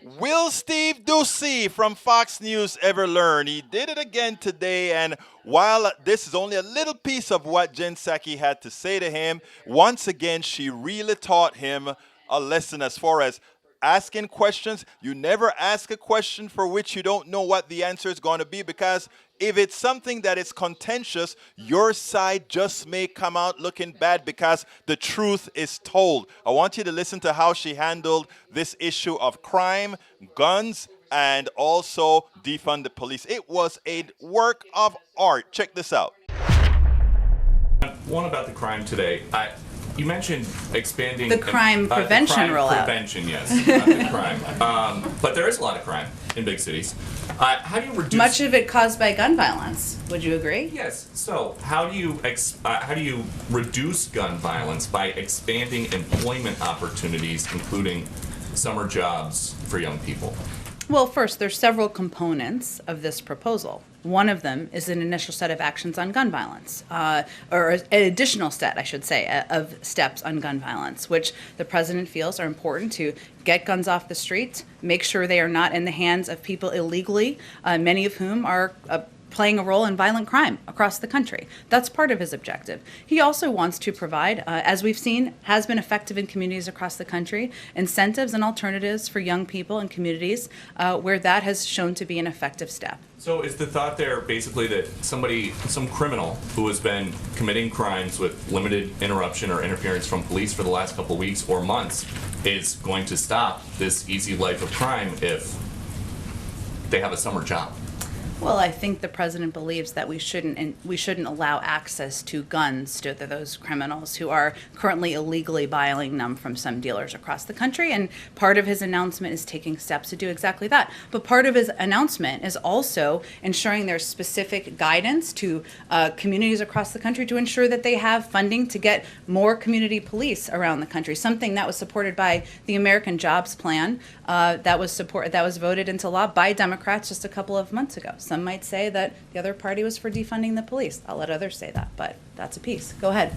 Will Steve Doocy from Fox News ever learn? He did it again today, and while this is only a little piece of what Jen Psaki had to say to him, once again she really taught him a lesson as far as asking questions. You never ask a question for which you don't know what the answer is going to be, because if it's something that is contentious, your side just may come out looking bad because the truth is told. I want you to listen to how she handled this issue of crime, guns, and also defund the police. It was a work of art. Check this out. One about the crime today. You mentioned expanding the crime prevention rollout. Prevention, yes, not the crime. But there is a lot of crime in big cities. How do you reduce? Much of it caused by gun violence. Would you agree? Yes. So how do you reduce gun violence by expanding employment opportunities, including summer jobs for young people? Well, first, there's several components of this proposal. One of them is an initial set of actions on gun violence, or an additional set, I should say, of steps on gun violence, which the president feels are important to get guns off the streets, make sure they are not in the hands of people illegally, many of whom are playing a role in violent crime across the country. That's part of his objective. He also wants to provide, as we've seen, has been effective in communities across the country, incentives and alternatives for young people in communities where that has shown to be an effective step. So is the thought there basically that some criminal who has been committing crimes with limited interruption or interference from police for the last couple of weeks or months is going to stop this easy life of crime if they have a summer job? Well, I think the president believes that we shouldn't allow access to guns to those criminals who are currently illegally buying them from some dealers across the country. And part of his announcement is taking steps to do exactly that. But part of his announcement is also ensuring there's specific guidance to communities across the country to ensure that they have funding to get more community police around the country. Something that was supported by the American Jobs Plan that was voted into law by Democrats just a couple of months ago. Some might say that the other party was for defunding the police. I'll let others say that, but that's a piece. Go ahead.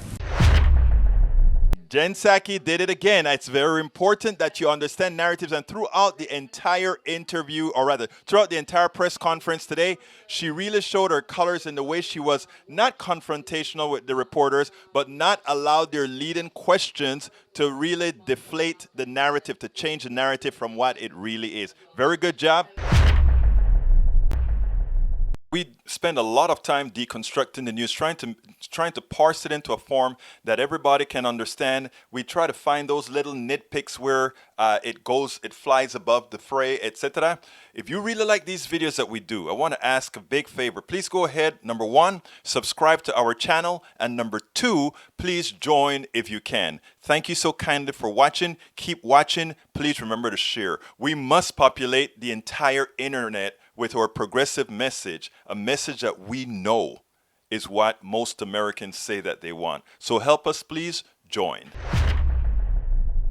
Jen Psaki did it again. It's very important that you understand narratives, and throughout the entire interview, or rather, throughout the entire press conference today, she really showed her colors in the way she was not confrontational with the reporters, but not allowed their leading questions to really deflate the narrative, to change the narrative from what it really is. Very good job. We spend a lot of time deconstructing the news, trying to parse it into a form that everybody can understand. We try to find those little nitpicks where it flies above the fray, etc. If you really like these videos that we do, I want to ask a big favor. Please go ahead. Number one, subscribe to our channel. And number two, please join if you can. Thank you so kindly for watching. Keep watching. Please remember to share. We must populate the entire internet with our progressive message, a message that we know is what most Americans say that they want. So help us, please join.